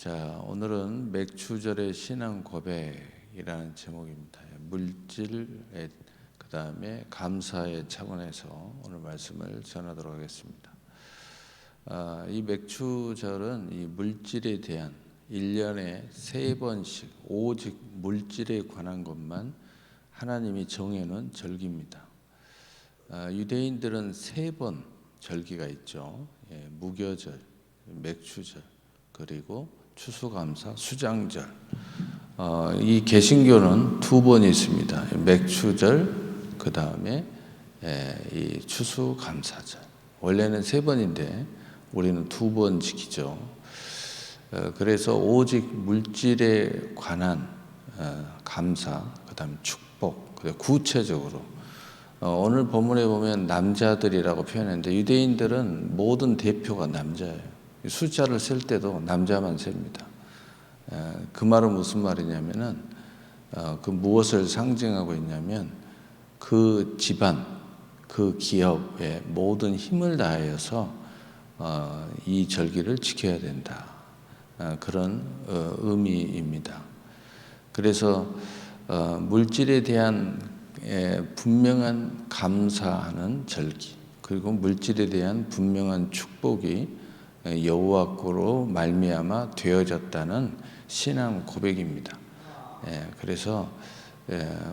자, 오늘은 맥추절의 신앙 고백이라는 제목입니다. 물질, 그 다음에 감사의 차원에서 오늘 말씀을 전하도록 하겠습니다. 이 맥추절은 이 물질에 대한 1년에 3번씩 오직 물질에 관한 것만 하나님이 정해놓은 절기입니다. 유대인들은 3번 절기가 있죠. 무교절, 맥추절, 그리고 추수감사, 수장절. 이 개신교는 2번 있습니다. 맥추절, 그 다음에 이 추수감사절. 원래는 3번인데 우리는 2번 지키죠. 그래서 오직 물질에 관한 감사, 그 다음에 축복, 그리고 구체적으로 오늘 본문에 보면 남자들이라고 표현했는데 유대인들은 모든 대표가 남자예요. 숫자를 셀 때도 남자만 셉니다. 그 말은 무슨 말이냐면은 그 무엇을 상징하고 있냐면 그 집안, 그 기업에 모든 힘을 다하여서 이 절기를 지켜야 된다. 그런 의미입니다. 그래서 물질에 대한 분명한 감사하는 절기, 그리고 물질에 대한 분명한 축복이 여호와 거로 말미암아 되어졌다는 신앙 고백입니다. 그래서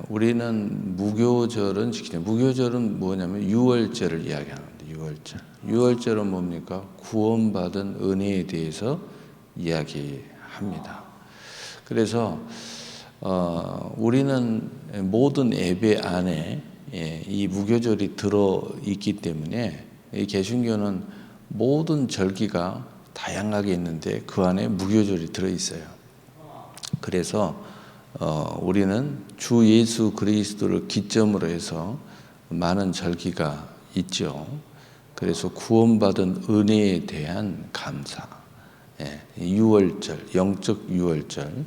우리는 무교절은 지키죠. 무교절은 뭐냐면 유월절을 이야기하는데 유월절은 뭡니까? 구원받은 은혜에 대해서 이야기합니다. 그래서 우리는 모든 예배 안에 이 무교절이 들어 있기 때문에 이 개신교는 모든 절기가 다양하게 있는데 그 안에 무교절이 들어 있어요. 그래서 우리는 주 예수 그리스도를 기점으로 해서 많은 절기가 있죠. 그래서 구원받은 은혜에 대한 감사, 유월절, 영적 유월절.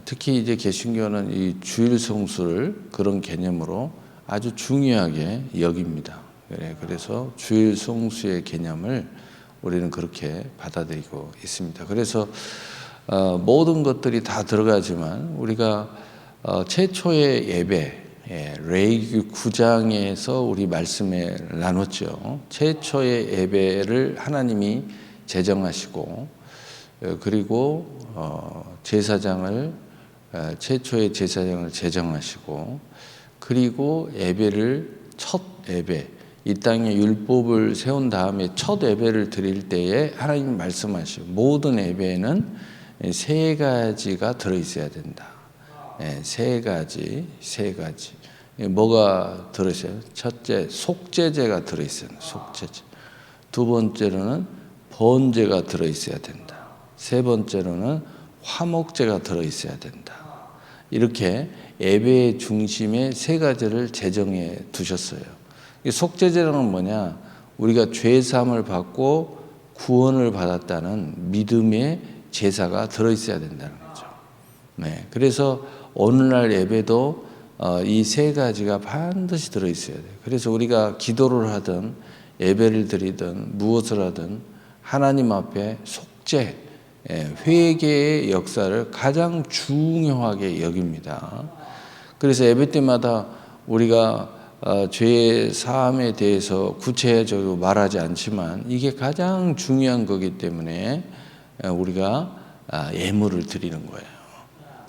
특히 이제 개신교는 이 주일 성수를 그런 개념으로 아주 중요하게 여깁니다. 그래서 주일 성수의 개념을 우리는 그렇게 받아들이고 있습니다. 그래서 모든 것들이 다 들어가지만 우리가 최초의 예배, 레위기 9장에서 우리 말씀에 나눴죠. 최초의 예배를 하나님이 제정하시고 그리고 제사장을 최초의 제사장을 제정하시고 그리고 예배를 첫 예배, 이 땅에 율법을 세운 다음에 첫 예배를 드릴 때에 하나님 말씀하시고 모든 예배에는 3가지가 들어있어야 된다. 3가지. 뭐가 들어있어요? 첫째, 속죄제가 들어있어요. 속죄제. 두 번째로는 번제가 들어있어야 된다. 세 번째로는 화목제가 들어있어야 된다. 이렇게 예배의 중심에 3가지를 제정해 두셨어요. 속죄제는 뭐냐? 우리가 죄사함을 받고 구원을 받았다는 믿음의 제사가 들어있어야 된다는 거죠. 그래서 오늘날 예배도 이 3가지가 반드시 들어있어야 돼요. 그래서 우리가 기도를 하든 예배를 드리든 무엇을 하든 하나님 앞에 속죄, 회개의 역사를 가장 중요하게 여깁니다. 그래서 예배 때마다 우리가 죄의 사함에 대해서 구체적으로 말하지 않지만 이게 가장 중요한 거기 때문에 우리가 예물을 드리는 거예요.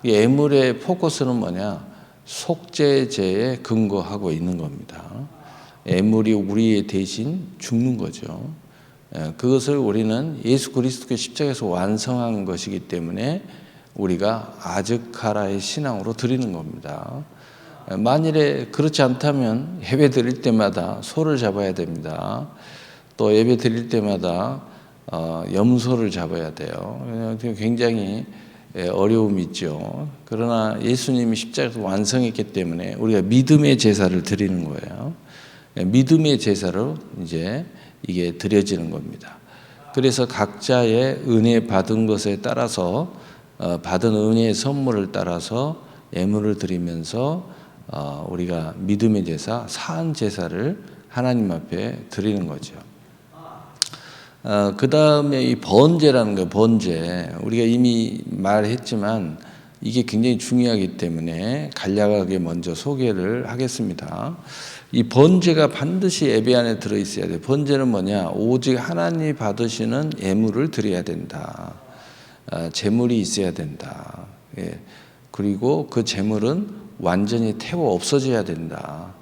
예물의 포커스는 뭐냐? 속죄제에 근거하고 있는 겁니다. 예물이 우리의 대신 죽는 거죠. 그것을 우리는 예수 그리스도의 십자가에서 완성한 것이기 때문에 우리가 아즈카라의 신앙으로 드리는 겁니다. 만일에 그렇지 않다면 예배 드릴 때마다 소를 잡아야 됩니다. 또 예배 드릴 때마다 염소를 잡아야 돼요. 굉장히 어려움이 있죠. 그러나 예수님이 십자가에서 완성했기 때문에 우리가 믿음의 제사를 드리는 거예요. 믿음의 제사로 이제 이게 드려지는 겁니다. 그래서 각자의 은혜 받은 것에 따라서 받은 은혜의 선물을 따라서 예물을 드리면서 우리가 믿음의 제사, 사한 제사를 하나님 앞에 드리는 거죠. 그 다음에 이 번제라는 거, 번제. 우리가 이미 말했지만 이게 굉장히 중요하기 때문에 간략하게 먼저 소개를 하겠습니다. 이 번제가 반드시 예배 안에 들어있어야 돼요. 번제는 뭐냐? 오직 하나님이 받으시는 예물을 드려야 된다. 제물이 있어야 된다. 예. 그리고 그 제물은 완전히 태워 없어져야 된다.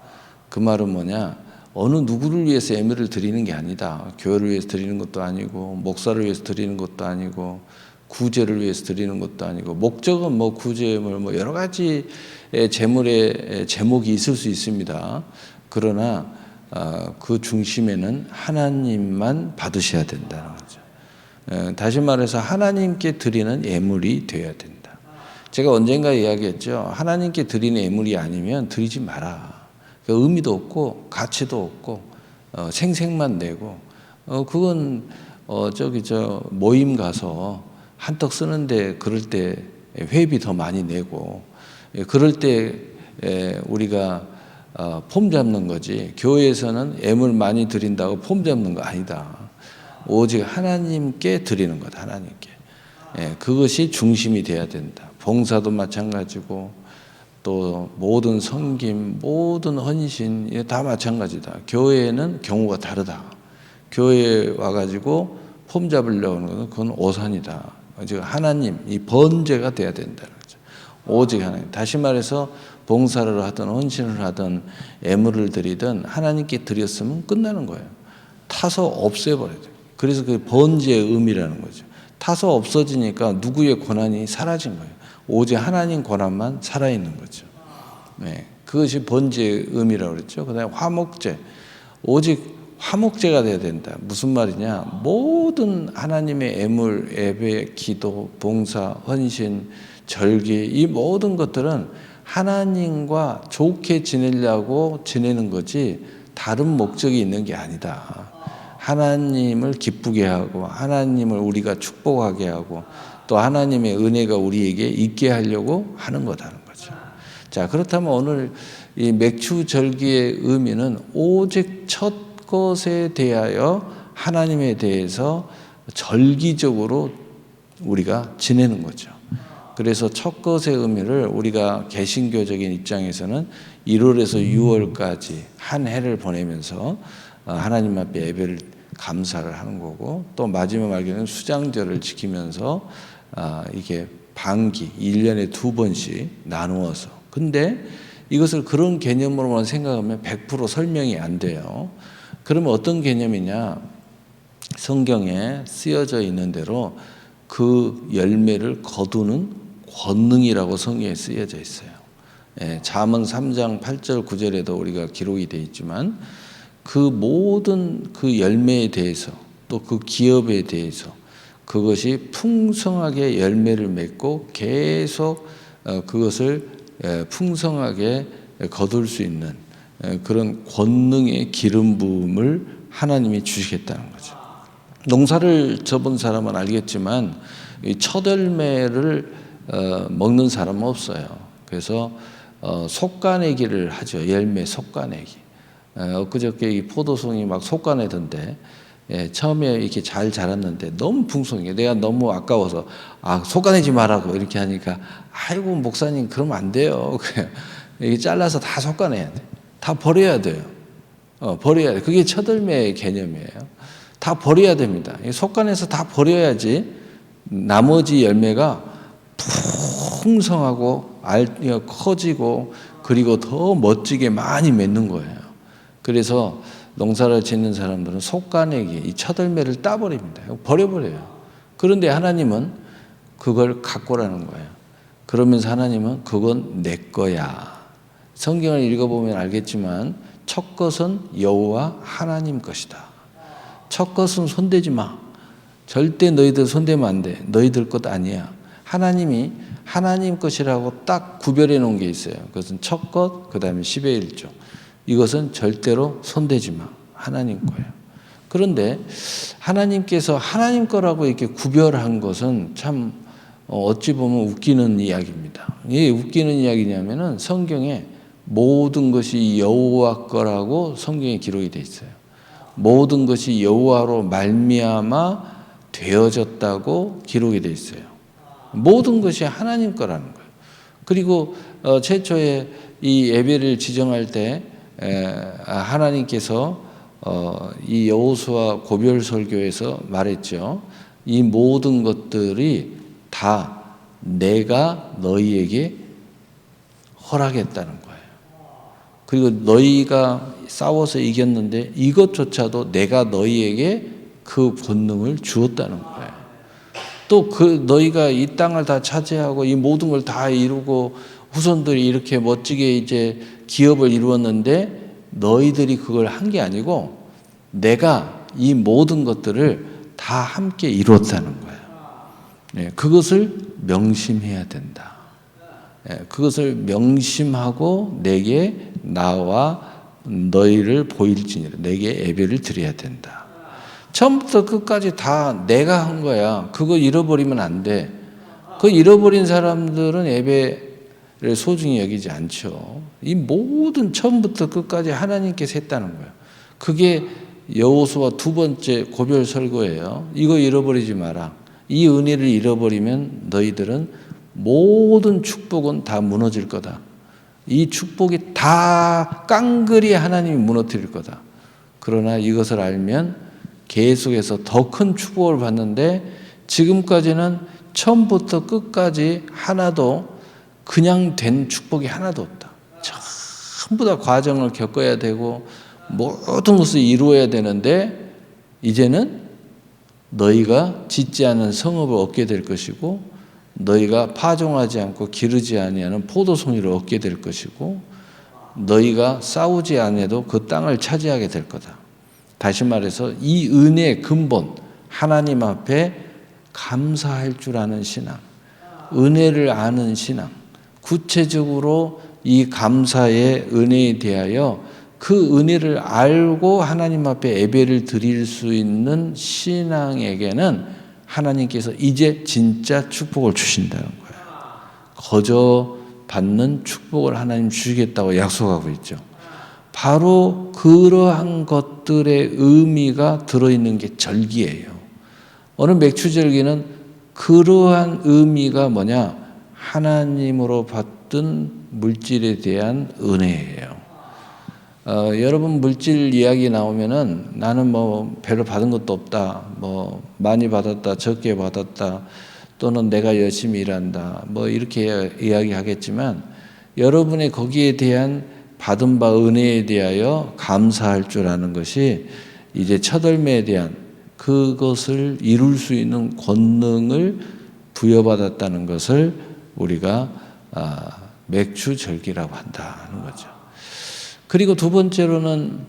그 말은 뭐냐? 어느 누구를 위해서 예물을 드리는 게 아니다. 교회를 위해서 드리는 것도 아니고 목사를 위해서 드리는 것도 아니고 구제를 위해서 드리는 것도 아니고 목적은 뭐 구제물 뭐 여러 가지 제물의 제목이 있을 수 있습니다. 그러나 그 중심에는 하나님만 받으셔야 된다는 거죠. 다시 말해서 하나님께 드리는 예물이 되어야 된다. 제가 언젠가 이야기했죠. 하나님께 드리는 예물이 아니면 드리지 마라. 의미도 없고 가치도 없고 생색만 내고 그건 모임 가서 한턱 쓰는데 그럴 때 회비 더 많이 내고 그럴 때 우리가 폼 잡는 거지. 교회에서는 예물 많이 드린다고 폼 잡는 거 아니다. 오직 하나님께 드리는 거다. 하나님께. 그것이 중심이 돼야 된다. 봉사도 마찬가지고 또 모든 섬김, 모든 헌신 다 마찬가지다. 교회에는 경우가 다르다. 교회에 와가지고 폼 잡으려고 하는 것은 그건 오산이다. 즉 하나님, 이 번제가 돼야 된다는 거죠. 오직 하나님. 다시 말해서 봉사를 하든 헌신을 하든 예물을 드리든 하나님께 드렸으면 끝나는 거예요. 타서 없애버려야 돼요. 그래서 그 번제의 의미라는 거죠. 타서 없어지니까 누구의 권한이 사라진 거예요. 오직 하나님 권한만 살아있는 거죠. 네, 그것이 번제의 의미라고 그랬죠. 그 다음에 화목제. 오직 화목제가 돼야 된다. 무슨 말이냐. 모든 하나님의 예물, 예배, 기도, 봉사, 헌신, 절기 이 모든 것들은 하나님과 좋게 지내려고 지내는 거지 다른 목적이 있는 게 아니다. 하나님을 기쁘게 하고 하나님을 우리가 축복하게 하고 또 하나님의 은혜가 우리에게 있게 하려고 하는 거다는 거죠. 자, 그렇다면 오늘 이 맥주 절기의 의미는 오직 첫 것에 대하여 하나님에 대해서 절기적으로 우리가 지내는 거죠. 그래서 첫 것의 의미를 우리가 개신교적인 입장에서는 1월에서 6월까지 한 해를 보내면서 하나님 앞에 예배를 감사를 하는 거고 또 마지막 말기는 수장절을 지키면서 이게 반기 1년에 2번씩 나누어서 근데 이것을 그런 개념으로만 생각하면 100% 설명이 안 돼요. 그러면 어떤 개념이냐? 성경에 쓰여져 있는 대로 그 열매를 거두는 권능이라고 성경에 쓰여져 있어요. 잠언 3장 8절 9절에도 우리가 기록이 되어 있지만 그 모든 그 열매에 대해서 또 그 기업에 대해서 그것이 풍성하게 열매를 맺고 계속 그것을 풍성하게 거둘 수 있는 그런 권능의 기름 부음을 하나님이 주시겠다는 거죠. 농사를 접은 사람은 알겠지만 이 첫 열매를 먹는 사람은 없어요. 그래서 속가내기를 하죠. 열매 속가내기. 엊그저께 이 포도송이 막 속가내던데 처음에 이렇게 잘 자랐는데 너무 풍성해. 내가 너무 아까워서 속가내지 말라고 이렇게 하니까 아이고 목사님 그러면 안 돼요. 이게 잘라서 다 속가내야 돼. 다 버려야 돼요. 버려야 돼. 그게 첫 열매의 개념이에요. 다 버려야 됩니다. 속간에서 다 버려야지 나머지 열매가 풍성하고 커지고 그리고 더 멋지게 많이 맺는 거예요. 그래서 농사를 짓는 사람들은 속가내기 이 첫 열매를 따버립니다. 버려버려요. 그런데 하나님은 그걸 갖고라는 거예요. 그러면서 하나님은 그건 내 거야. 성경을 읽어보면 알겠지만 첫 것은 여호와 하나님 것이다. 첫 것은 손대지 마. 절대 너희들 손대면 안 돼. 너희들 것 아니야. 하나님이 하나님 것이라고 딱 구별해 놓은 게 있어요. 그것은 첫 것, 그 다음에 10의 1조. 이것은 절대로 손대지 마. 하나님 거예요. 그런데 하나님께서 하나님 거라고 이렇게 구별한 것은 참 어찌 보면 웃기는 이야기입니다. 이게 웃기는 이야기냐면은 성경에 모든 것이 여호와 거라고 성경에 기록이 돼 있어요. 모든 것이 여호와로 말미암아 되어졌다고 기록이 되어 있어요. 모든 것이 하나님 거라는 거예요. 그리고 최초에 이 예배를 지정할 때 하나님께서 이 여호수아 고별 설교에서 말했죠. 이 모든 것들이 다 내가 너희에게 허락했다는 거예요. 그리고 너희가 싸워서 이겼는데 이것조차도 내가 너희에게 그 권능을 주었다는 거예요. 또 그 너희가 이 땅을 다 차지하고 이 모든 걸 다 이루고 후손들이 이렇게 멋지게 이제 기업을 이루었는데 너희들이 그걸 한 게 아니고 내가 이 모든 것들을 다 함께 이루었다는 거예요. 네, 그것을 명심해야 된다. 네, 그것을 명심하고 내게 나와 너희를 보일지니라. 내게 예배를 드려야 된다. 처음부터 끝까지 다 내가 한 거야. 그거 잃어버리면 안 돼. 그 잃어버린 사람들은 예배를 소중히 여기지 않죠. 이 모든 처음부터 끝까지 하나님께서 했다는 거예요. 그게 여호수아 두 번째 고별 설교예요. 이거 잃어버리지 마라. 이 은혜를 잃어버리면 너희들은 모든 축복은 다 무너질 거다. 이 축복이 다 깡그리 하나님이 무너뜨릴 거다. 그러나 이것을 알면 계속해서 더 큰 축복을 받는데 지금까지는 처음부터 끝까지 하나도 그냥 된 축복이 하나도 없다. 전부 다 과정을 겪어야 되고 모든 것을 이루어야 되는데 이제는 너희가 짓지 않은 성읍을 얻게 될 것이고 너희가 파종하지 않고 기르지 아니하는 포도송이를 얻게 될 것이고 너희가 싸우지 않아도 그 땅을 차지하게 될 거다. 다시 말해서 이 은혜의 근본 하나님 앞에 감사할 줄 아는 신앙, 은혜를 아는 신앙, 구체적으로 이 감사의 은혜에 대하여 그 은혜를 알고 하나님 앞에 예배를 드릴 수 있는 신앙에게는 하나님께서 이제 진짜 축복을 주신다는 거예요. 거저 받는 축복을 하나님 주시겠다고 약속하고 있죠. 바로 그러한 것들의 의미가 들어있는 게 절기예요. 오늘 맥주절기는 그러한 의미가 뭐냐? 하나님으로 받은 물질에 대한 은혜예요. 여러분 물질 이야기 나오면은 나는 뭐 별로 받은 것도 없다, 뭐 많이 받았다, 적게 받았다, 또는 내가 열심히 일한다, 뭐 이렇게 이야기하겠지만 여러분의 거기에 대한 받은 바 은혜에 대하여 감사할 줄 아는 것이 이제 첫 열매에 대한 그것을 이룰 수 있는 권능을 부여받았다는 것을 우리가 맥주절기라고 한다는 거죠. 그리고 두 번째로는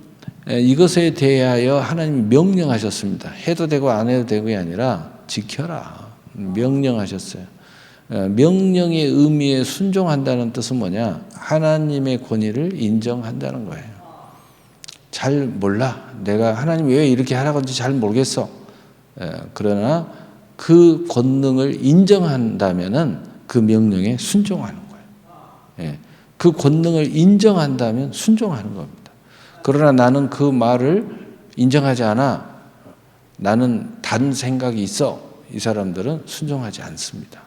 이것에 대하여 하나님이 명령하셨습니다. 해도 되고 안 해도 되고가 아니라 지켜라. 명령하셨어요. 명령의 의미에 순종한다는 뜻은 뭐냐? 하나님의 권위를 인정한다는 거예요. 잘 몰라. 내가 하나님이 왜 이렇게 하라고 하는지 잘 모르겠어. 그러나 그 권능을 인정한다면은 그 명령에 순종하는 거예요. 그 권능을 인정한다면 순종하는 겁니다. 그러나 나는 그 말을 인정하지 않아. 나는 다른 생각이 있어. 이 사람들은 순종하지 않습니다.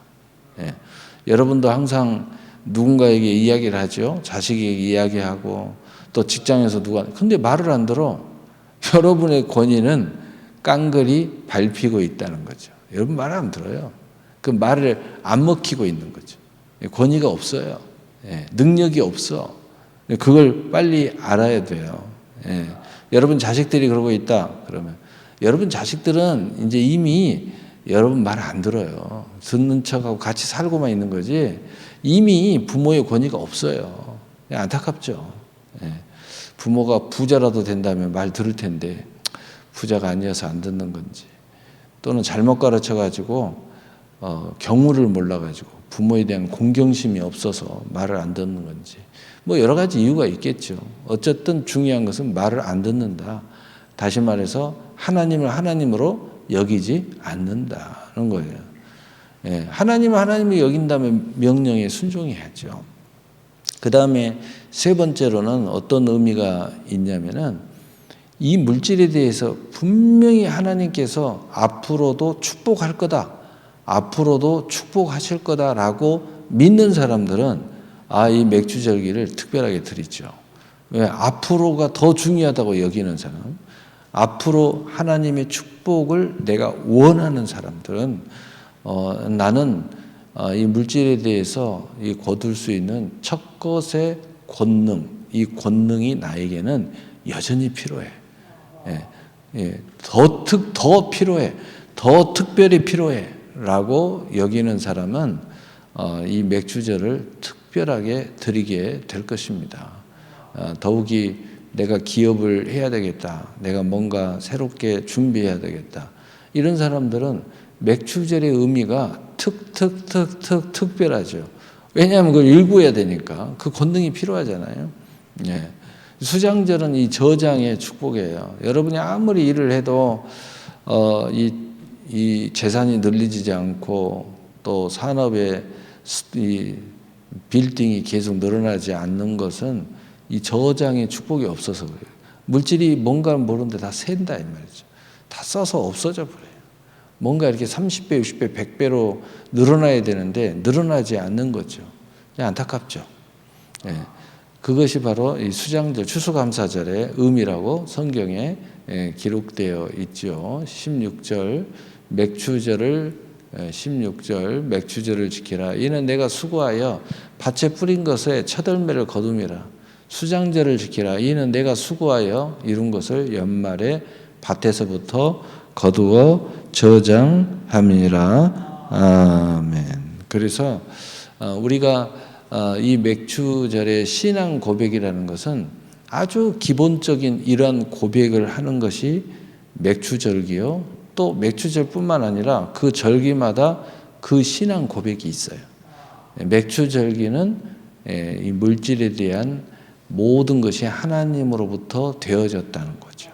여러분도 항상 누군가에게 이야기를 하죠. 자식에게 이야기하고 또 직장에서 근데 말을 안 들어. 여러분의 권위는 깡그리 밟히고 있다는 거죠. 여러분 말을 안 들어요. 그 말을 안 먹히고 있는 거죠. 권위가 없어요. 능력이 없어. 그걸 빨리 알아야 돼요. 여러분 자식들이 그러고 있다. 그러면 여러분 자식들은 이제 이미 여러분 말 안 들어요. 듣는 척하고 같이 살고만 있는 거지 이미 부모의 권위가 없어요. 안타깝죠. 부모가 부자라도 된다면 말 들을 텐데 부자가 아니어서 안 듣는 건지 또는 잘못 가르쳐가지고 경우를 몰라가지고 부모에 대한 공경심이 없어서 말을 안 듣는 건지 뭐 여러 가지 이유가 있겠죠. 어쨌든 중요한 것은 말을 안 듣는다. 다시 말해서 하나님을 하나님으로 여기지 않는다는 거예요. 하나님을 하나님을 여긴다면 명령에 순종해야죠. 그 다음에 세 번째로는 어떤 의미가 있냐면은 이 물질에 대해서 분명히 하나님께서 앞으로도 축복할 거다, 앞으로도 축복하실 거다라고 믿는 사람들은 이 맥주절기를 특별하게 드리죠. 왜? 앞으로가 더 중요하다고 여기는 사람, 앞으로 하나님의 축복을 내가 원하는 사람들은 나는 이 물질에 대해서 거둘 수 있는 첫 것의 권능, 이 권능이 나에게는 여전히 필요해. 더 필요해. 더 특별히 필요해. 라고 여기는 사람은 이 맥주절을 특별하게 드리게 될 것입니다. 더욱이 내가 기업을 해야 되겠다. 내가 뭔가 새롭게 준비해야 되겠다. 이런 사람들은 맥주절의 의미가 특별하죠. 왜냐하면 그걸 일구어야 되니까. 그 권능이 필요하잖아요. 수장절은 이 저장의 축복이에요. 여러분이 아무리 일을 해도 이 재산이 늘리지 않고 또 산업의 이 빌딩이 계속 늘어나지 않는 것은 이 저장의 축복이 없어서 그래요. 물질이 뭔가를 모르는데 다 샌다 이 말이죠. 다 써서 없어져 버려요. 뭔가 이렇게 30배, 60배, 100배로 늘어나야 되는데 늘어나지 않는 거죠. 안타깝죠. 그것이 바로 이 수장절, 추수감사절의 의미라고 성경에 기록되어 있죠. 16절 맥주절을 지키라. 이는 내가 수고하여 밭에 뿌린 것에 첫 열매를 거둠이라. 수장절을 지키라. 이는 내가 수고하여 이룬 것을 연말에 밭에서부터 거두어 저장함이라. 아멘. 그래서 우리가 이 맥주절의 신앙 고백이라는 것은 아주 기본적인 이러한 고백을 하는 것이 맥주절기요. 또 맥주절뿐만 아니라 그 절기마다 그 신앙 고백이 있어요. 맥주절기는 이 물질에 대한 모든 것이 하나님으로부터 되어졌다는 거죠.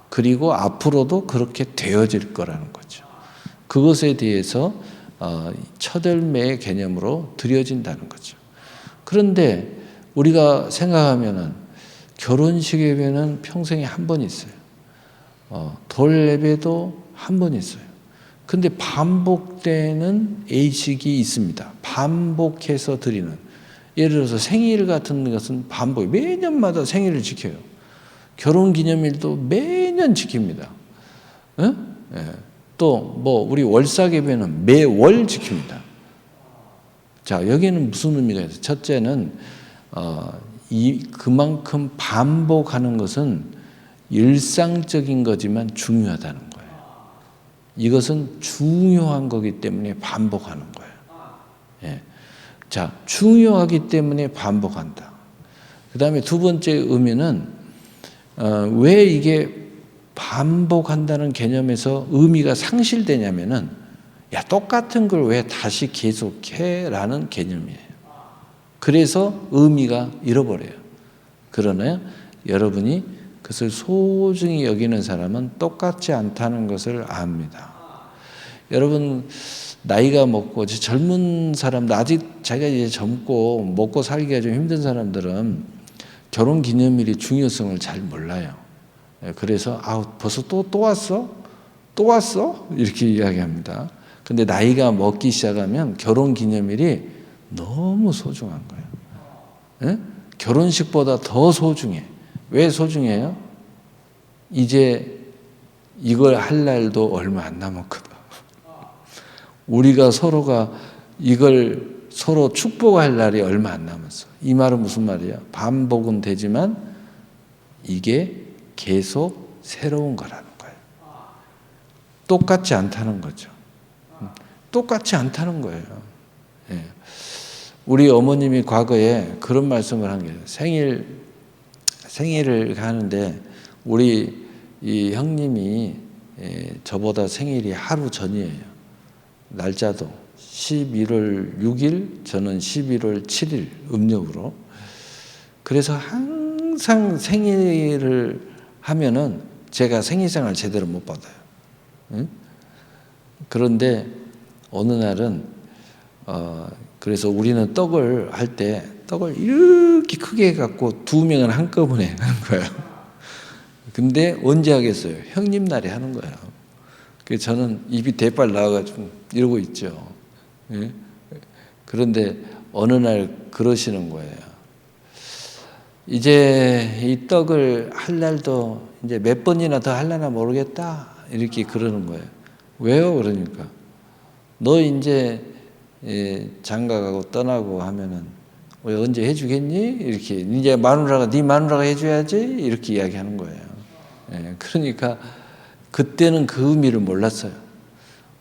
그리고 앞으로도 그렇게 되어질 거라는 거죠. 그것에 대해서 첫 열매의 개념으로 드려진다는 거죠. 그런데 우리가 생각하면은 결혼식 예배는 평생에 한 번 있어요. 돌 예배도 한 번 있어요. 근데 반복되는 예식이 있습니다. 반복해서 드리는. 예를 들어서 생일 같은 것은 반복, 매년마다 생일을 지켜요. 결혼 기념일도 매년 지킵니다. 또 우리 월삭 예배는 매월 지킵니다. 자, 여기는 무슨 의미가 있어요? 첫째는 그만큼 반복하는 것은 일상적인 거지만 중요하다는 거예요. 이것은 중요한 거기 때문에 반복하는 거예요. 자, 중요하기 때문에 반복한다. 그 다음에 두 번째 의미는 왜 이게 반복한다는 개념에서 의미가 상실되냐면은 똑같은 걸 왜 다시 계속해? 라는 개념이에요. 그래서 의미가 잃어버려요. 그러나 여러분이 그것을 소중히 여기는 사람은 똑같지 않다는 것을 압니다. 여러분 나이가 먹고 젊은 사람들, 아직 자기가 이제 젊고 먹고 살기가 좀 힘든 사람들은 결혼 기념일의 중요성을 잘 몰라요. 그래서 벌써 또 왔어? 또 왔어? 이렇게 이야기합니다. 근데 나이가 먹기 시작하면 결혼 기념일이 너무 소중한 거예요. 결혼식보다 더 소중해. 왜 소중해요? 이제 이걸 할 날도 얼마 안 남았거든. 우리가 서로가 이걸 서로 축복할 날이 얼마 안 남았어. 이 말은 무슨 말이야? 반복은 되지만 이게 계속 새로운 거라는 거예요. 똑같지 않다는 거죠. 똑같지 않다는 거예요. 우리 어머님이 과거에 그런 말씀을 한 게 생일을 하는데 우리 이 형님이 저보다 생일이 하루 전이에요. 날짜도 11월 6일, 저는 11월 7일 음력으로. 그래서 항상 생일을 하면은 제가 생일상을 제대로 못 받아요. 그런데 어느 날은 그래서 우리는 떡을 할 때 떡을 이렇게 크게 해갖고 두 명을 한꺼번에 하는 거예요. 근데 언제 하겠어요? 형님 날에 하는 거예요. 그래서 저는 입이 대빨 나와가지고 이러고 있죠. 예? 그런데 어느 날 그러시는 거예요. 이제 이 떡을 할 날도 이제 몇 번이나 더 하려나 모르겠다. 이렇게 그러는 거예요. 왜요? 그러니까. 너 이제 장가 가고 떠나고 하면은 왜 언제 해주겠니? 이렇게 이제 마누라가 네 마누라가 해줘야지 이렇게 이야기하는 거예요. 그러니까 그때는 그 의미를 몰랐어요.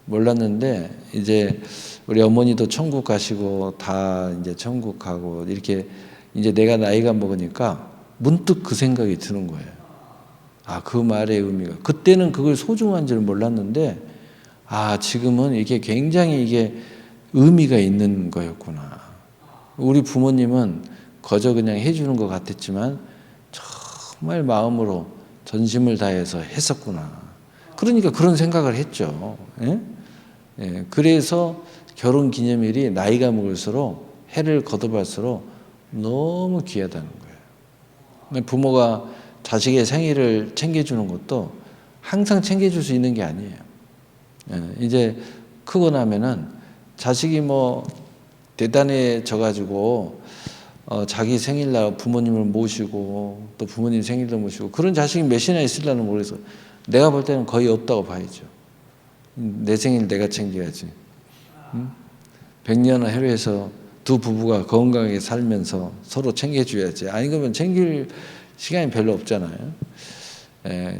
몰랐는데 이제 우리 어머니도 천국 가시고 다 이제 천국 가고 이렇게 이제 내가 나이가 먹으니까 문득 그 생각이 드는 거예요. 아, 그 말의 의미가 그때는 그걸 소중한 줄 몰랐는데 아, 지금은 이게 굉장히 이게 의미가 있는 거였구나. 우리 부모님은 거저 그냥 해주는 것 같았지만 정말 마음으로 전심을 다해서 했었구나. 그러니까 그런 생각을 했죠. 예? 예, 그래서 결혼 기념일이 나이가 먹을수록 해를 거듭할수록 너무 귀하다는 거예요. 부모가 자식의 생일을 챙겨주는 것도 항상 챙겨줄 수 있는 게 아니에요. 예, 이제 크고 나면은 자식이 뭐 대단해져 가지고 자기 생일날 부모님을 모시고 또 부모님 생일도 모시고 그런 자식이 몇이나 있으려는 모르겠어. 내가 볼 때는 거의 없다고 봐야죠. 내 생일 내가 챙겨야지. 100년을 해외에서 두 부부가 건강하게 살면서 서로 챙겨줘야지. 아니 그러면 챙길 시간이 별로 없잖아요.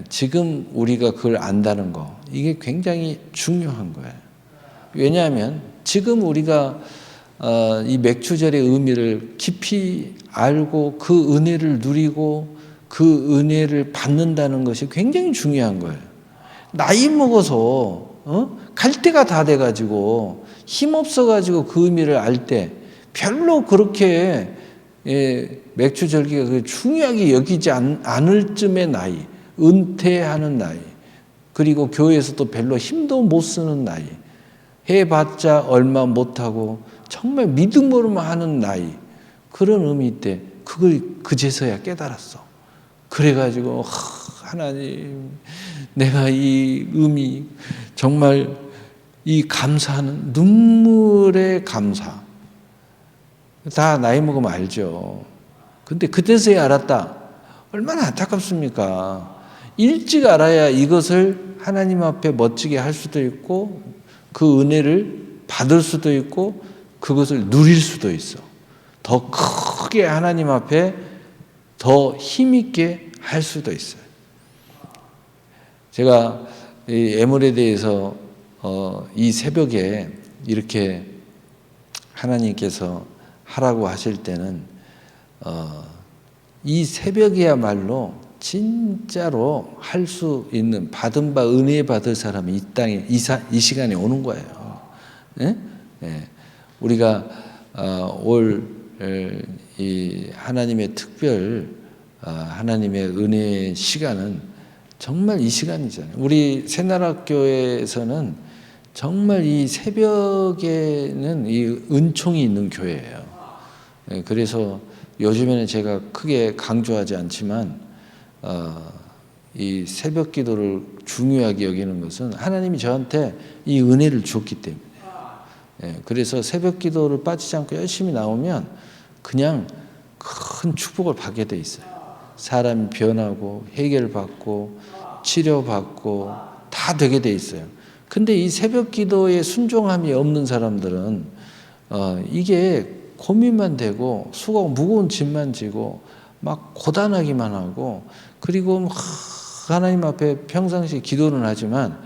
지금 우리가 그걸 안다는 거 이게 굉장히 중요한 거예요. 왜냐하면 지금 우리가 이 맥주절의 의미를 깊이 알고 그 은혜를 누리고 그 은혜를 받는다는 것이 굉장히 중요한 거예요. 나이 먹어서 갈 때가 다 돼가지고 힘없어가지고 그 의미를 알 때 별로 그렇게 맥주절기가 중요하게 여기지 않을 쯤의 나이, 은퇴하는 나이, 그리고 교회에서도 별로 힘도 못 쓰는 나이, 해봤자 얼마 못하고 정말 믿음으로만 하는 나이, 그런 의미 때 그걸 그제서야 깨달았어. 그래가지고 하나님 내가 이 의미 정말 이 감사하는 눈물의 감사 다 나이 먹으면 알죠. 근데 그때서야 알았다. 얼마나 안타깝습니까? 일찍 알아야 이것을 하나님 앞에 멋지게 할 수도 있고 그 은혜를 받을 수도 있고 그것을 누릴 수도 있어. 더 크게 하나님 앞에 더 힘있게 할 수도 있어요. 제가 이 애물에 대해서 이 새벽에 이렇게 하나님께서 하라고 하실 때는 이 새벽이야말로 진짜로 할 수 있는 받은 바 은혜 받을 사람이 이 땅에 이 시간에 오는 거예요. 예? 예. 우리가 올 이 하나님의 특별 하나님의 은혜의 시간은 정말 이 시간이잖아요. 우리 새나라교회에서는 정말 이 새벽에는 이 은총이 있는 교회예요. 그래서 요즘에는 제가 크게 강조하지 않지만 이 새벽 기도를 중요하게 여기는 것은 하나님이 저한테 이 은혜를 주었기 때문에. 그래서 새벽 기도를 빠지지 않고 열심히 나오면 그냥 큰 축복을 받게 돼 있어요. 사람이 변하고 해결받고 치료받고 다 되게 돼 있어요. 근데 이 새벽 기도에 순종함이 없는 사람들은 이게 고민만 되고 수고 무거운 짐만 지고 막 고단하기만 하고 그리고 하나님 앞에 평상시 기도는 하지만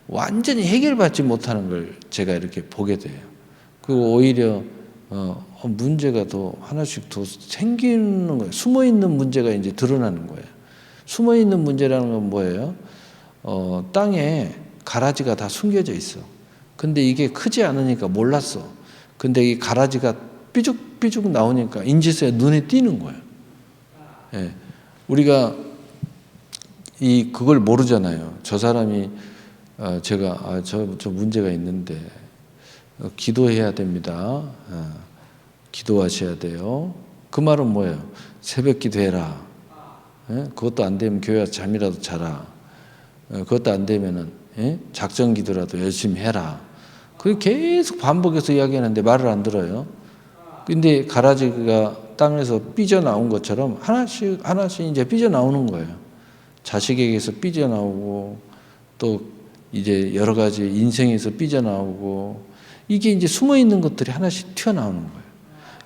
완전히 해결받지 못하는 걸 제가 이렇게 보게 돼요. 그리고 오히려 문제가 더 하나씩 더 생기는 거예요. 숨어 있는 문제가 이제 드러나는 거예요. 숨어 있는 문제라는 건 뭐예요? 땅에 가라지가 다 숨겨져 있어. 근데 이게 크지 않으니까 몰랐어. 근데 이 가라지가 삐죽삐죽 나오니까 인지서야 눈에 띄는 거예요. 예. 우리가 그걸 모르잖아요. 저 사람이 제가 저 문제가 있는데 기도해야 됩니다. 기도하셔야 돼요. 그 말은 뭐예요? 새벽 기도해라. 예? 그것도 안 되면 교회 와서 잠이라도 자라. 그것도 안 되면은 작전 기도라도 열심히 해라. 그 계속 반복해서 이야기하는데 말을 안 들어요. 근데 가라지가 땅에서 삐져나온 것처럼 하나씩 이제 삐져나오는 거예요. 자식에게서 삐져나오고 또 이제 여러 가지 인생에서 삐져나오고 이게 이제 숨어 있는 것들이 하나씩 튀어나오는 거예요.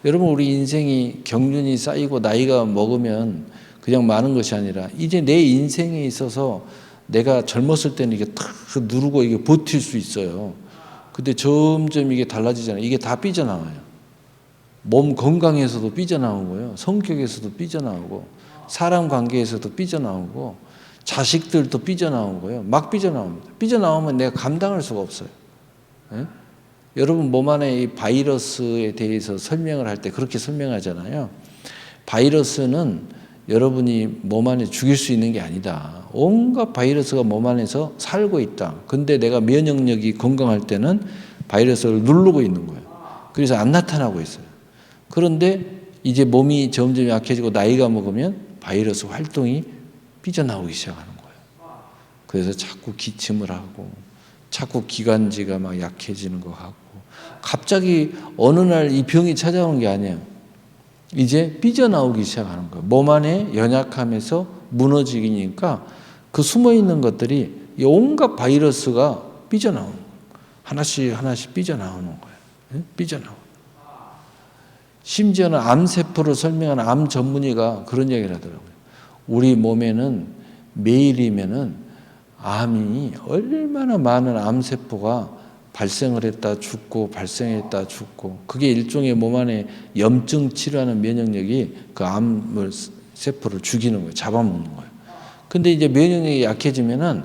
여러분, 우리 인생이 경륜이 쌓이고 나이가 먹으면 그냥 많은 것이 아니라 이제 내 인생에 있어서 내가 젊었을 때는 이게 탁 누르고 이게 버틸 수 있어요. 근데 점점 이게 달라지잖아요. 이게 다 삐져나와요. 몸 건강에서도 삐져나오고요. 성격에서도 삐져나오고 사람 관계에서도 삐져나오고 자식들도 삐져나오고요. 막 삐져나옵니다. 삐져나오면 내가 감당할 수가 없어요. 예? 여러분 몸 안에 이 바이러스에 대해서 설명을 할 때 그렇게 설명하잖아요. 바이러스는 여러분이 몸 안에 죽일 수 있는 게 아니다. 온갖 바이러스가 몸 안에서 살고 있다. 근데 내가 면역력이 건강할 때는 바이러스를 누르고 있는 거예요. 그래서 안 나타나고 있어요. 그런데 이제 몸이 점점 약해지고 나이가 먹으면 바이러스 활동이 삐져나오기 시작하는 거예요. 그래서 자꾸 기침을 하고 자꾸 기관지가 막 약해지는 것 같고 갑자기 어느 날 이 병이 찾아오는 게 아니에요. 이제 삐져나오기 시작하는 거예요. 몸 안에 연약함에서 무너지니까 그 숨어있는 것들이 온갖 바이러스가 삐져나오는 거예요. 하나씩 삐져나오는 거예요. 삐져나오고. 심지어는 암세포를 설명하는 암 전문의가 그런 얘기를 하더라고요. 우리 몸에는 매일이면은 암이 얼마나 많은 암세포가 발생을 했다 죽고 발생했다 죽고 그게 일종의 몸 안에 염증 치료하는 면역력이 그 암을 세포를 죽이는 거예요. 잡아먹는 거예요. 근데 이제 면역력이 약해지면은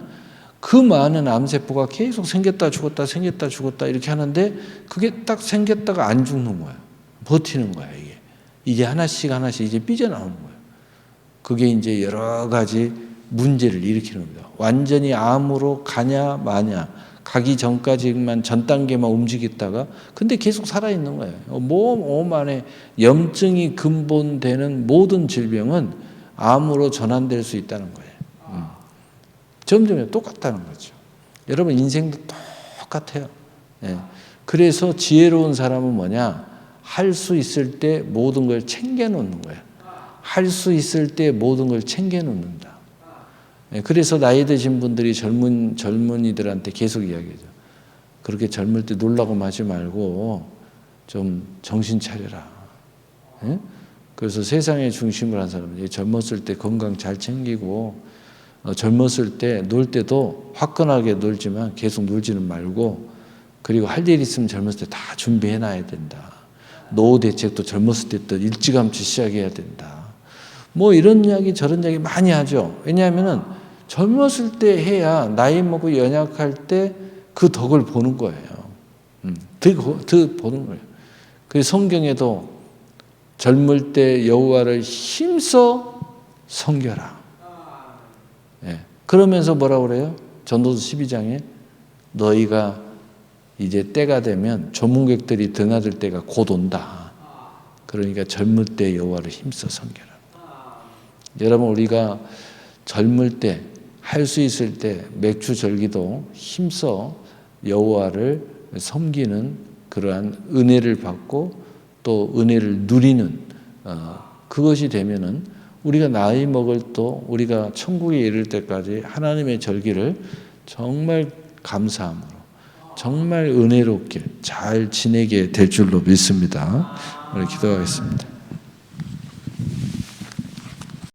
그 많은 암세포가 계속 생겼다 죽었다 생겼다 죽었다 이렇게 하는데 그게 딱 생겼다가 안 죽는 거예요. 버티는 거예요. 이게 하나씩 이제 삐져나오는 거예요. 그게 이제 여러 가지 문제를 일으키는 겁니다. 완전히 암으로 가냐 마냐 가기 전까지만 전 단계만 움직였다가 근데 계속 살아있는 거예요. 몸 안에 염증이 근본되는 모든 질병은 암으로 전환될 수 있다는 거예요. 점점 똑같다는 거죠. 여러분 인생도 똑같아요. 예. 그래서 지혜로운 사람은 뭐냐? 할 수 있을 때 모든 걸 챙겨놓는 거예요. 할 수 있을 때 모든 걸 챙겨놓는다. 그래서 나이 드신 분들이 젊은이들한테 계속 이야기하죠. 그렇게 젊을 때 놀라고 하지 말고 좀 정신 차려라. 그래서 세상의 중심을 한 사람은 젊었을 때 건강 잘 챙기고 젊었을 때 놀 때도 화끈하게 놀지만 계속 놀지는 말고 그리고 할 일 있으면 젊었을 때 다 준비해놔야 된다. 노후 대책도 젊었을 때부터 일찌감치 시작해야 된다. 뭐 이런 이야기 저런 이야기 많이 하죠. 왜냐하면은 젊었을 때 해야 나이 먹고 연약할 때 그 덕을 보는 거예요. 득 보는 거예요. 그 성경에도 젊을 때 여호와를 힘써 섬겨라. 예. 그러면서 뭐라고 그래요? 전도서 12장에 너희가 이제 때가 되면 조문객들이 드나들 때가 곧 온다. 그러니까 젊을 때 여호와를 힘써 섬겨라. 여러분 우리가 젊을 때 할 수 있을 때 맥주 절기도 힘써 여호와를 섬기는 그러한 은혜를 받고 또 은혜를 누리는 그것이 되면은 우리가 나이 먹을 또 우리가 천국에 이를 때까지 하나님의 절기를 정말 감사함으로 정말 은혜롭게 잘 지내게 될 줄로 믿습니다. 오늘 기도하겠습니다.